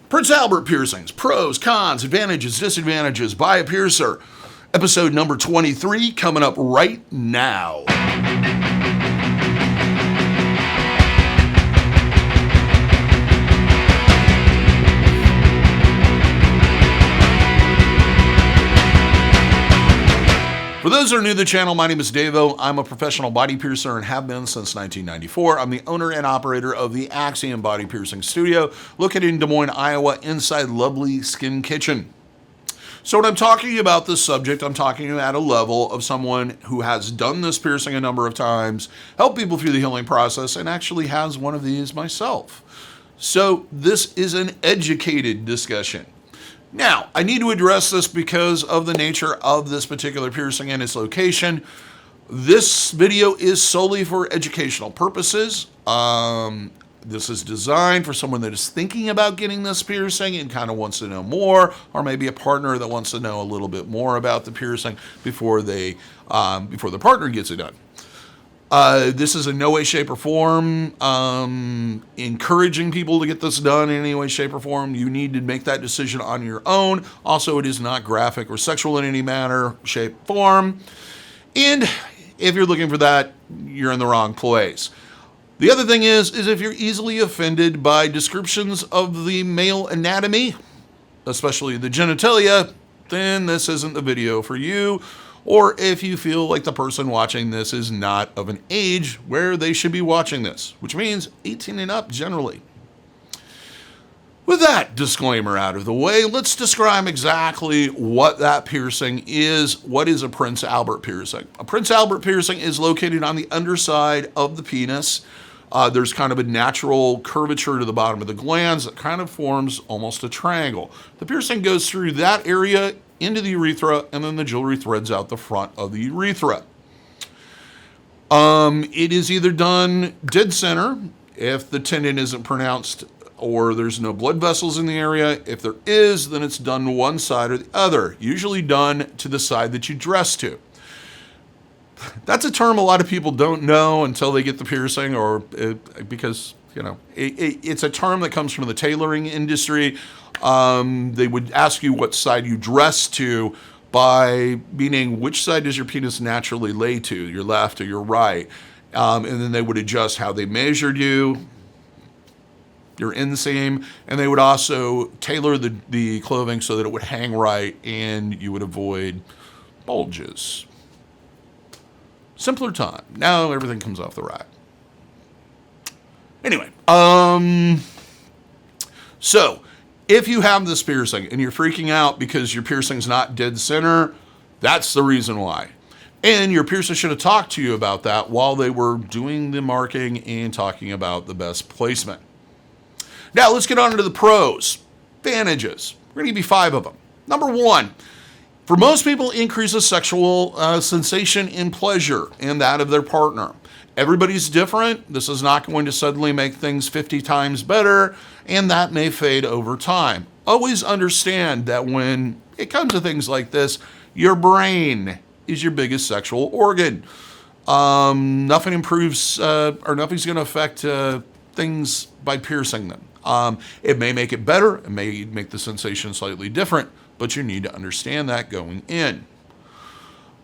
Prince Albert piercings, pros, cons, advantages, disadvantages by a piercer. Episode number 23 coming up right now. For those who are new to the channel, my name is DaVo. I'm a professional body piercer and have been since 1994. I'm the owner and operator of the Axiom Body Piercing Studio, located in Des Moines, Iowa, inside lovely Skin Kitchen. So when I'm talking about this subject, I'm talking at a level of someone who has done this piercing a number of times, helped people through the healing process, and actually has one of these myself. So this is an educated discussion. Now, I need to address this because of the nature of this particular piercing and its location. This video is solely for educational purposes. This is designed for someone that is thinking about getting this piercing and kind of wants to know more, or maybe a partner that wants to know a little bit more about the piercing before the partner gets it done. This is in no way, shape, or form encouraging people to get this done in any way, shape, or form. You need to make that decision on your own. Also, it is not graphic or sexual in any manner, shape, form. And if you're looking for that, you're in the wrong place. The other thing is if you're easily offended by descriptions of the male anatomy, especially the genitalia, then this isn't the video for you. Or if you feel like the person watching this is not of an age where they should be watching this, which means 18 and up generally. With that disclaimer out of the way, let's describe exactly what that piercing is. What is a Prince Albert piercing? A Prince Albert piercing is located on the underside of the penis. There's kind of a natural curvature to the bottom of the glands that kind of forms almost a triangle. The piercing goes through that area into the urethra, and then the jewelry threads out the front of the urethra. It is either done dead center if the tendon isn't pronounced or there's no blood vessels in the area. If there is, then it's done one side or the other, usually done to the side that you dress to. That's a term a lot of people don't know until they get the piercing, because it's a term that comes from the tailoring industry. They would ask you what side you dress to by meaning which side does your penis naturally lay to, your left or your right. And then they would adjust how they measured you, your inseam, and they would also tailor the clothing so that it would hang right and you would avoid bulges. Simpler time. Now everything comes off the rack. Anyway, so if you have this piercing and you're freaking out because your piercing's not dead center, that's the reason why. And your piercer should have talked to you about that while they were doing the marking and talking about the best placement. Now let's get on to the pros. Advantages. We're going to give you 5 of them. Number 1. For most people, increases sexual sensation and pleasure in that of their partner. Everybody's different. This is not going to suddenly make things 50 times better, and that may fade over time. Always understand that when it comes to things like this, your brain is your biggest sexual organ. Nothing improves, or nothing's going to affect things by piercing them. It may make it better. It may make the sensation slightly different, but you need to understand that going in.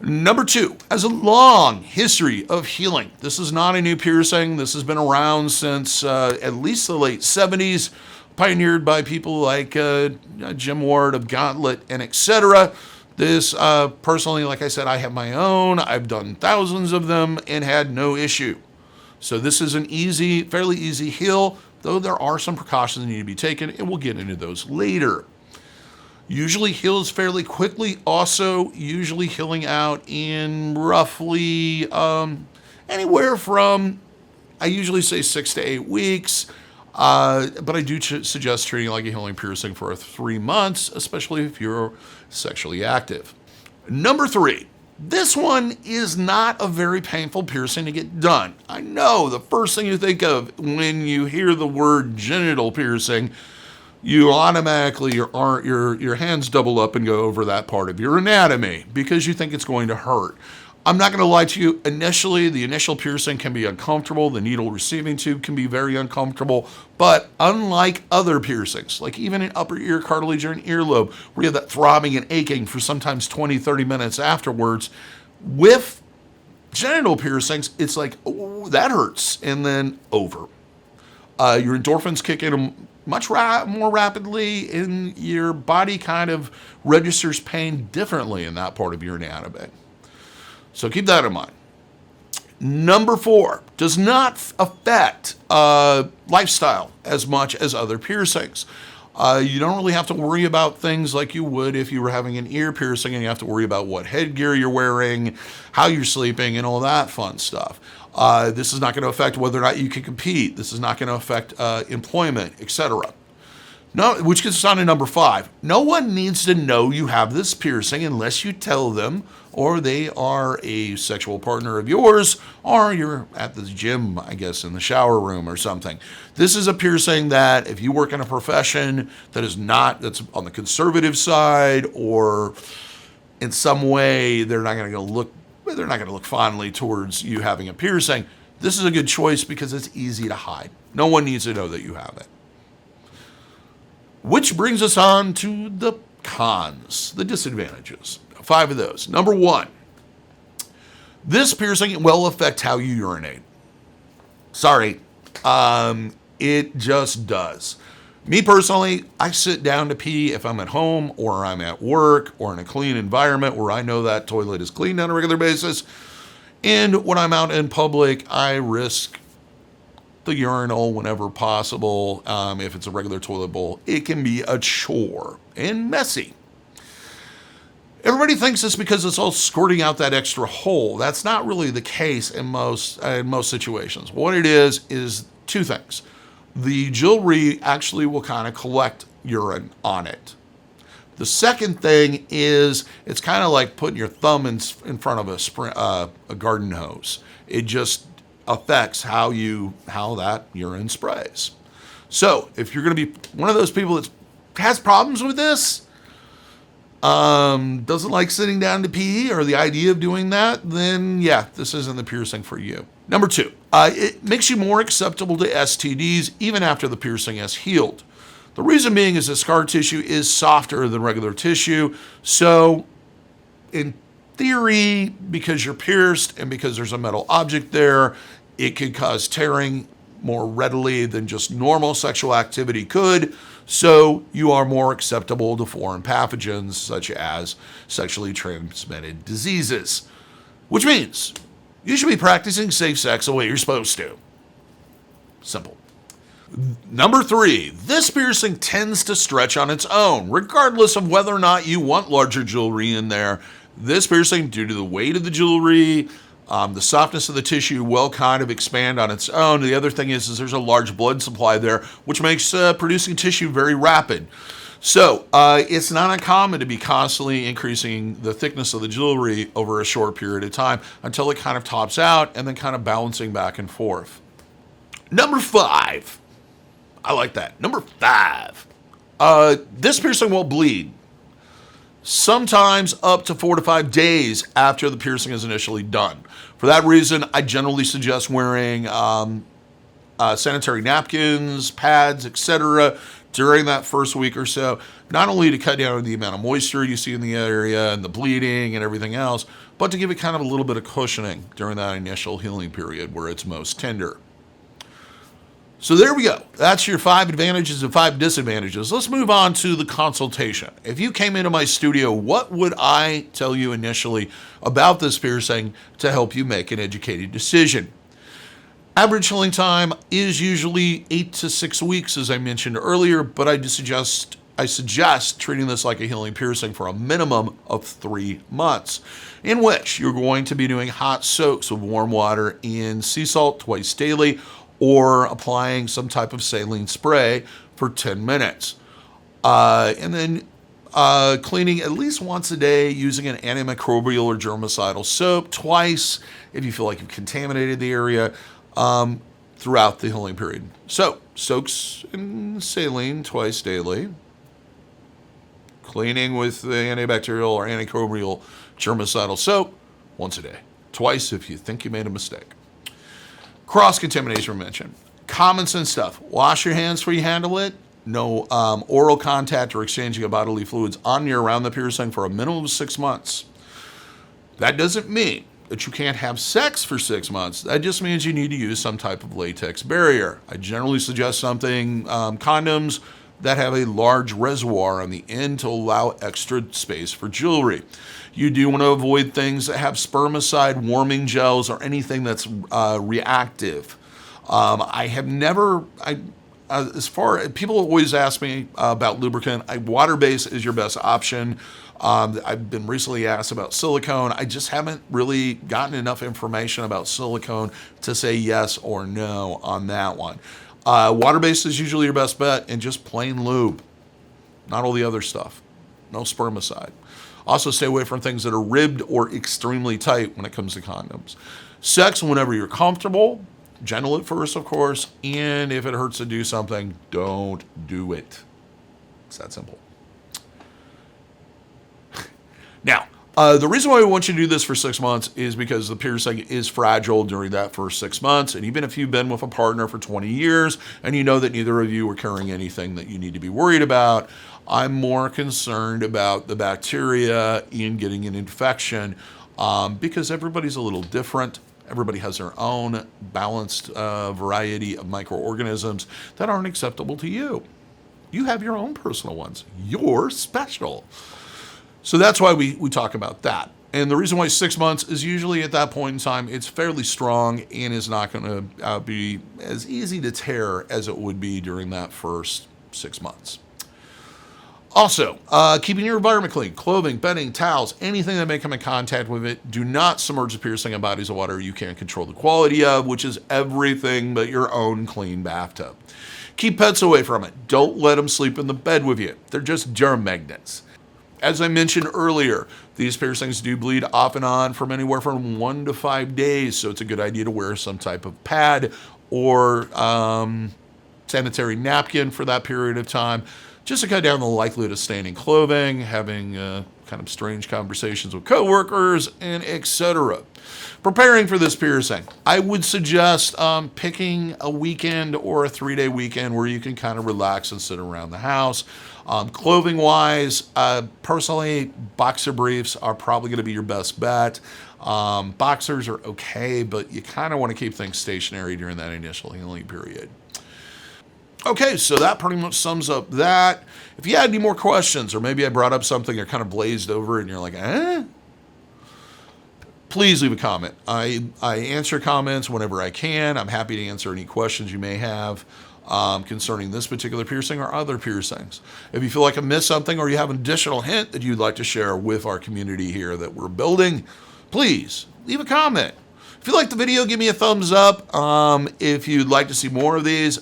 Number 2, has a long history of healing. This is not a new piercing. This has been around since at least the late 70s, pioneered by people like Jim Ward of Gauntlet and etc. This, personally, like I said, I have my own. I've done thousands of them and had no issue. So this is an fairly easy heal, though there are some precautions that need to be taken, and we'll get into those later. Usually heals fairly quickly, also usually healing out in roughly anywhere from, I usually say 6 to 8 weeks, but I do suggest treating like a healing piercing for 3 months, especially if you're sexually active. Number 3, this one is not a very painful piercing to get done. I know the first thing you think of when you hear the word genital piercing, you automatically, your hands double up and go over that part of your anatomy because you think it's going to hurt. I'm not going to lie to you. Initially, the initial piercing can be uncomfortable. The needle receiving tube can be very uncomfortable. But unlike other piercings, like even an upper ear cartilage or an earlobe, where you have that throbbing and aching for sometimes 20, 30 minutes afterwards, with genital piercings, it's like, oh, that hurts, and then over. Your endorphins kick in much more rapidly, and your body kind of registers pain differently in that part of your anatomy. So keep that in mind. Number 4, does not affect lifestyle as much as other piercings. You don't really have to worry about things like you would if you were having an ear piercing, and you have to worry about what headgear you're wearing, how you're sleeping, and all that fun stuff. This is not going to affect whether or not you can compete. This is not going to affect employment, etc. No, which gets us on to number 5. No one needs to know you have this piercing unless you tell them, or they are a sexual partner of yours, or you're at the gym, I guess, in the shower room or something. This is a piercing that if you work in a profession that's on the conservative side, or in some way they're not going to look fondly towards you having a piercing, this is a good choice because it's easy to hide. No one needs to know that you have it. Which brings us on to the cons, the disadvantages. 5 of those. Number 1, this piercing will affect how you urinate. Sorry, it just does. Me personally, I sit down to pee if I'm at home or I'm at work or in a clean environment where I know that toilet is cleaned on a regular basis. And when I'm out in public, I risk the urinal whenever possible. If it's a regular toilet bowl, it can be a chore and messy. Everybody thinks it's because it's all squirting out that extra hole. That's not really the case in most situations. What it is 2 things. The jewelry actually will kind of collect urine on it. The second thing is it's kind of like putting your thumb in front of a garden hose. It just affects how that urine sprays. So if you're going to be one of those people that has problems with this, doesn't like sitting down to pee or the idea of doing that, then yeah, this isn't the piercing for you. Number 2, it makes you more acceptable to STDs even after the piercing has healed. The reason being is that scar tissue is softer than regular tissue. So in theory, because you're pierced and because there's a metal object there, it could cause tearing more readily than just normal sexual activity could. So you are more acceptable to foreign pathogens such as sexually transmitted diseases, which means you should be practicing safe sex the way you're supposed to. Simple. Number 3, this piercing tends to stretch on its own, regardless of whether or not you want larger jewelry in there. This piercing, due to the weight of the jewelry, the softness of the tissue, will kind of expand on its own. The other thing is there's a large blood supply there, which makes producing tissue very rapid. So it's not uncommon to be constantly increasing the thickness of the jewelry over a short period of time until it kind of tops out and then kind of balancing back and forth. Number 5. I like that. Number 5. This piercing will bleed. Sometimes up to 4 to 5 days after the piercing is initially done. For that reason, I generally suggest wearing sanitary napkins, pads, etc. during that first week or so, not only to cut down on the amount of moisture you see in the area and the bleeding and everything else, but to give it kind of a little bit of cushioning during that initial healing period where it's most tender. So there we go. That's your 5 advantages and 5 disadvantages. Let's move on to the consultation. If you came into my studio, what would I tell you initially about this piercing to help you make an educated decision? Average healing time is usually 8 to 6 weeks, as I mentioned earlier, but I suggest treating this like a healing piercing for a minimum of 3 months, in which you're going to be doing hot soaks of warm water in sea salt twice daily, or applying some type of saline spray for 10 minutes. And then cleaning at least once a day using an antimicrobial or germicidal soap twice if you feel like you've contaminated the area throughout the healing period. So, soaks in saline twice daily. Cleaning with the antibacterial or antimicrobial germicidal soap once a day. Twice if you think you made a mistake. Cross-contamination prevention. Common sense stuff. Wash your hands before you handle it. No oral contact or exchanging of bodily fluids on or around the piercing for a minimum of 6 months. That doesn't mean that you can't have sex for 6 months. That just means you need to use some type of latex barrier. I generally suggest something, condoms that have a large reservoir on the end to allow extra space for jewelry. You do want to avoid things that have spermicide, warming gels, or anything that's reactive. I have never, people always ask me about lubricant. Water-based is your best option. I've been recently asked about silicone. I just haven't really gotten enough information about silicone to say yes or no on that one. Water-based is usually your best bet, and just plain lube, not all the other stuff. No spermicide. Also, stay away from things that are ribbed or extremely tight when it comes to condoms. Sex whenever you're comfortable. Gentle at first, of course, and if it hurts to do something, don't do it. It's that simple. Now, the reason why we want you to do this for 6 months is because the piercing is fragile during that first 6 months. And even if you've been with a partner for 20 years and you know that neither of you are carrying anything that you need to be worried about, I'm more concerned about the bacteria in getting an infection because everybody's a little different. Everybody has their own balanced variety of microorganisms that aren't acceptable to you. You have your own personal ones. You're special. So that's why we talk about that. And the reason why 6 months is usually at that point in time, it's fairly strong and is not going to be as easy to tear as it would be during that first 6 months. Also, keeping your environment clean, clothing, bedding, towels, anything that may come in contact with it. Do not submerge the piercing in bodies of water you can't control the quality of, which is everything but your own clean bathtub. Keep pets away from it. Don't let them sleep in the bed with you. They're just germ magnets. As I mentioned earlier, these piercings do bleed off and on from anywhere from 1 to 5 days, so it's a good idea to wear some type of pad or sanitary napkin for that period of time, just to cut down the likelihood of staining clothing, having kind of strange conversations with coworkers, and etc. Preparing for this piercing, I would suggest picking a weekend or a 3-day weekend where you can kind of relax and sit around the house. Clothing-wise, personally, boxer briefs are probably going to be your best bet. Boxers are okay, but you kind of want to keep things stationary during that initial healing period. Okay, so that pretty much sums up that. If you had any more questions, or maybe I brought up something that kind of blazed over and you're like, please leave a comment. I answer comments whenever I can. I'm happy to answer any questions you may have concerning this particular piercing or other piercings. If you feel like I missed something or you have an additional hint that you'd like to share with our community here that we're building, please leave a comment. If you like the video, give me a thumbs up. If you'd like to see more of these,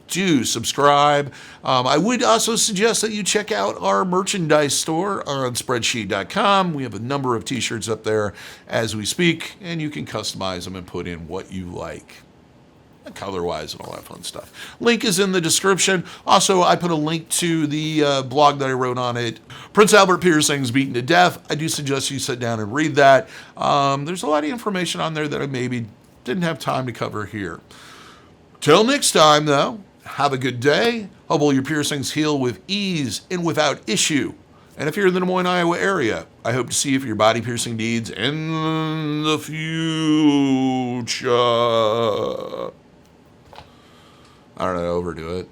do subscribe. I would also suggest that you check out our merchandise store on spreadsheet.com. We have a number of t-shirts up there as we speak, and you can customize them and put in what you like, color-wise and all that fun stuff. Link is in the description. Also, I put a link to the blog that I wrote on it. Prince Albert Piercings Beaten to Death. I do suggest you sit down and read that. There's a lot of information on there that I maybe didn't have time to cover here. Till next time, though, have a good day. Hope all your piercings heal with ease and without issue. And if you're in the Des Moines, Iowa area, I hope to see you for your body piercing needs in the future. I don't know, overdo it.